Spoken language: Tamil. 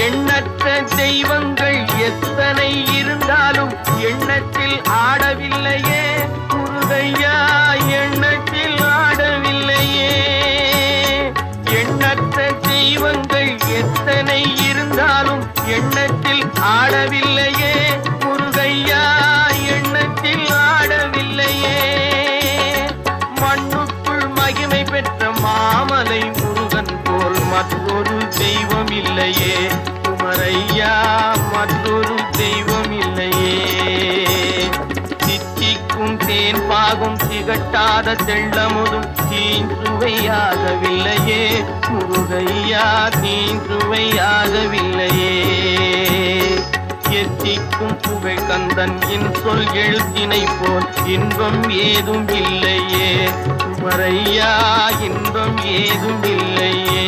எண்ணற்ற தெய்வங்கள் எத்தனை இருந்தாலும் எண்ணத்தில் ஆடவில்லையே முருகையா, எண்ணத்தில் ஆடவில்லையே. எண்ணற்ற தெய்வங்கள் எத்தனை இருந்தாலும் எண்ணத்தில் ஆடவில்லையே முருகையா, எண்ணத்தில் ஆடவில்லையே. மண்ணுக்குள் மகிமை பெற்ற மாமலை முருகன் போல் மற்றொரு தெய்வம் இல்லையே குமரையா, மற்றொரு தெய்வம் இல்லையே. தித்திக்கும் தேன் பாகும் திகட்டாத தெள்ளமுதும் தீஞ்சுவையாகவில்லையே முருகையா, தீஞ்சுவையாகவில்லையே. எத்திக்கும் புகழ் கந்தன் என் சொல் எழுத்தினை போல் இன்பம் ஏதும் இல்லையே குமரையா, இன்பம் ஏதும் இல்லையே.